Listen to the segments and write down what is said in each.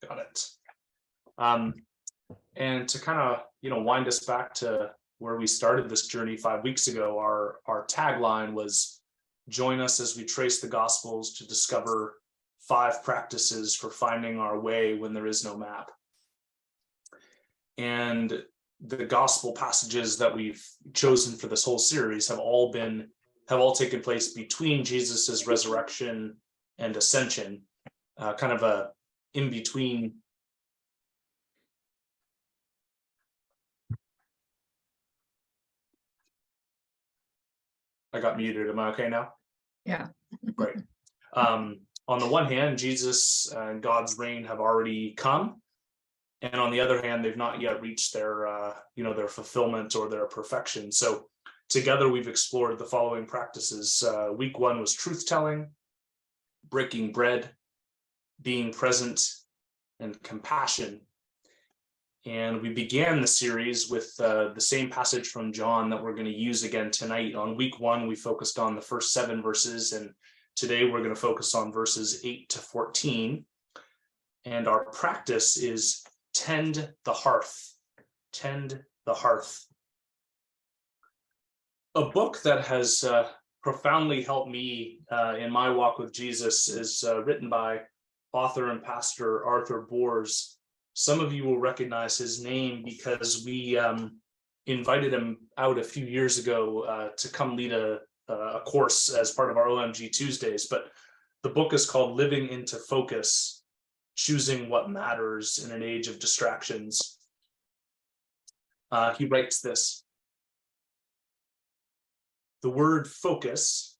Got it. And to kind of, wind us back to where we started this journey 5 weeks ago, our tagline was, join us as we trace the Gospels to discover 5 practices for finding our way when there is no map. And the gospel passages that we've chosen for this whole series have all taken place between Jesus's resurrection and ascension, kind of a in between. I got muted. Am I okay now? Yeah. Great. On the one hand, Jesus and God's reign have already come. And on the other hand, they've not yet reached their fulfillment or their perfection. So together we've explored the following practices. Week 1 was truth-telling, breaking bread, being present, and compassion. And we began the series with the same passage from John that we're going to use again tonight. On week 1, we focused on the first 7 verses, and today we're going to focus on verses 8 to 14. And our practice is tend the hearth. Tend the hearth. A book that has profoundly helped me in my walk with Jesus is written by author and pastor Arthur Boers. Some of you will recognize his name because we invited him out a few years ago to come lead a course as part of our OMG Tuesdays. But the book is called Living into Focus, Choosing What Matters in an Age of Distractions. He writes this: the word focus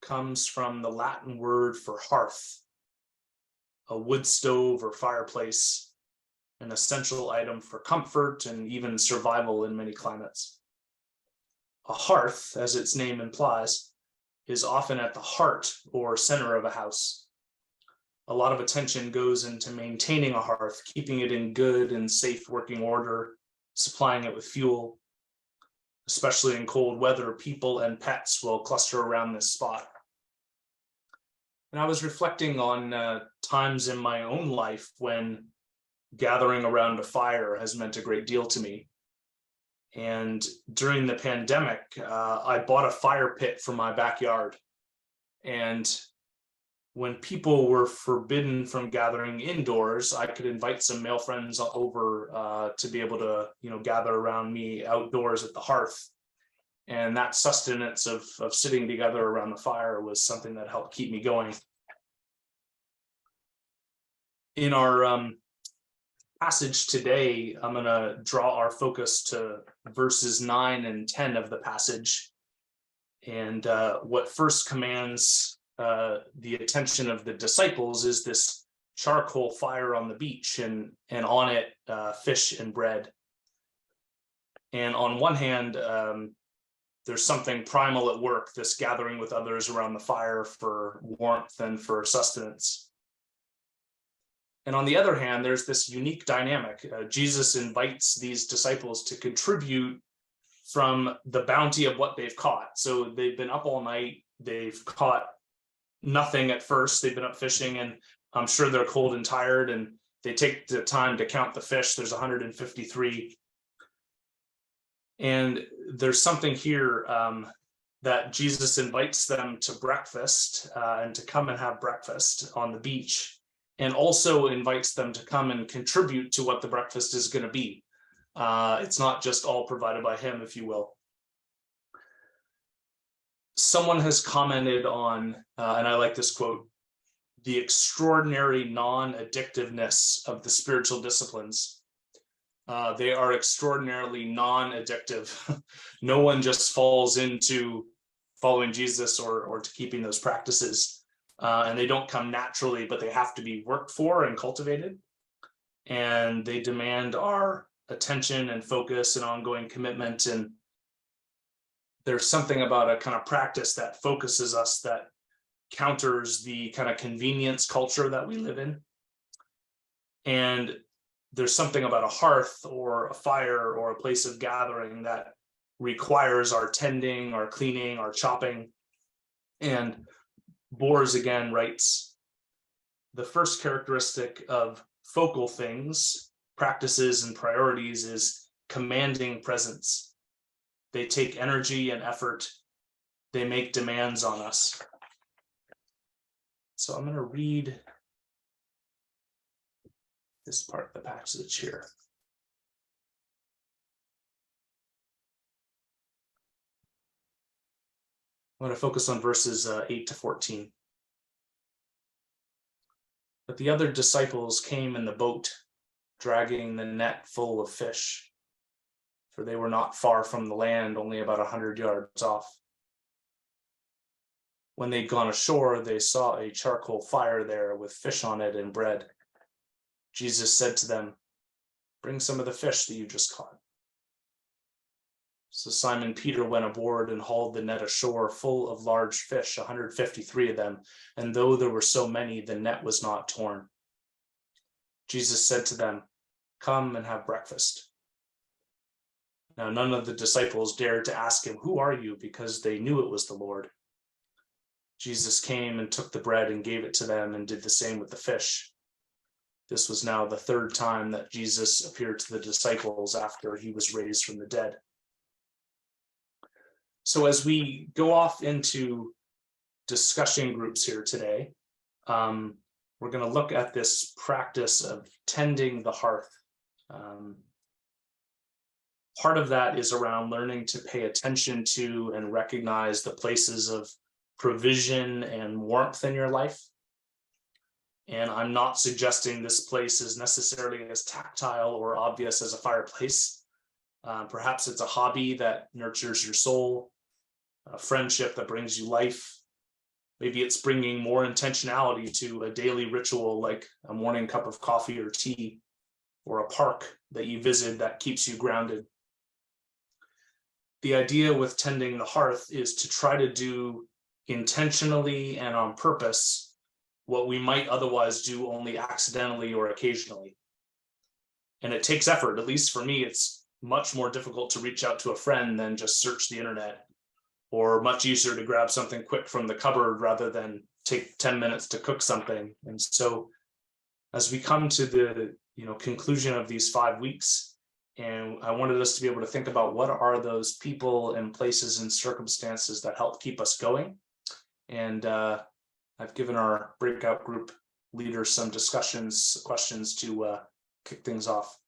comes from the Latin word for hearth, a wood stove or fireplace, an essential item for comfort and even survival in many climates. A hearth, as its name implies, is often at the heart or center of a house. A lot of attention goes into maintaining a hearth, keeping it in good and safe working order, supplying it with fuel. Especially in cold weather, people and pets will cluster around this spot. And I was reflecting on times in my own life when gathering around a fire has meant a great deal to me. And during the pandemic, I bought a fire pit for my backyard. And when people were forbidden from gathering indoors, I could invite some male friends over to be able to, gather around me outdoors at the hearth. And that sustenance of sitting together around the fire was something that helped keep me going. In our passage today, I'm going to draw our focus to verses 9 and 10 of the passage. And what first commands the attention of the disciples is this charcoal fire on the beach, and on it fish and bread. And on one hand, there's something primal at work, this gathering with others around the fire for warmth and for sustenance. And on the other hand, there's this unique dynamic. Jesus invites these disciples to contribute from the bounty of what they've caught. So they've been up all night, they've caught nothing at first, they've been up fishing, and I'm sure they're cold and tired, and they take the time to count the fish. There's 153. And there's something here that Jesus invites them to breakfast and to come and have breakfast on the beach, and also invites them to come and contribute to what the breakfast is going to be. It's not just all provided by him, if you will. Someone has commented on, and I like this quote, the extraordinary non-addictiveness of the spiritual disciplines. They are extraordinarily non-addictive. No one just falls into following Jesus or to keeping those practices. And they don't come naturally, but they have to be worked for and cultivated. And they demand our attention and focus and ongoing commitment. And there's something about a kind of practice that focuses us, that counters the kind of convenience culture that we live in. And there's something about a hearth or a fire or a place of gathering that requires our tending, our cleaning, our chopping. And Boers again writes, the first characteristic of focal things, practices, and priorities is commanding presence. They take energy and effort. They make demands on us. So I'm going to read this part of the passage here. I'm going to focus on verses 8 to 14. But the other disciples came in the boat, dragging the net full of fish, for they were not far from the land, only about 100 yards off. When they'd gone ashore, they saw a charcoal fire there with fish on it and bread. Jesus said to them, "Bring some of the fish that you just caught." So Simon Peter went aboard and hauled the net ashore full of large fish, 153 of them, and though there were so many, the net was not torn. Jesus said to them, "Come and have breakfast." Now none of the disciples dared to ask him, "Who are you?" because they knew it was the Lord. Jesus came and took the bread and gave it to them and did the same with the fish. This was now the third time that Jesus appeared to the disciples after he was raised from the dead. So as we go off into discussion groups here today, we're going to look at this practice of tending the hearth. Part of that is around learning to pay attention to and recognize the places of provision and warmth in your life. And I'm not suggesting this place is necessarily as tactile or obvious as a fireplace. Perhaps it's a hobby that nurtures your soul, a friendship that brings you life. Maybe it's bringing more intentionality to a daily ritual like a morning cup of coffee or tea, or a park that you visit that keeps you grounded. The idea with tending the hearth is to try to do intentionally and on purpose what we might otherwise do only accidentally or occasionally. And it takes effort. At least for me, it's much more difficult to reach out to a friend than just search the internet, or much easier to grab something quick from the cupboard rather than take 10 minutes to cook something. And so as we come to the conclusion of these 5 weeks, and I wanted us to be able to think about what are those people and places and circumstances that help keep us going. And I've given our breakout group leaders some questions to kick things off.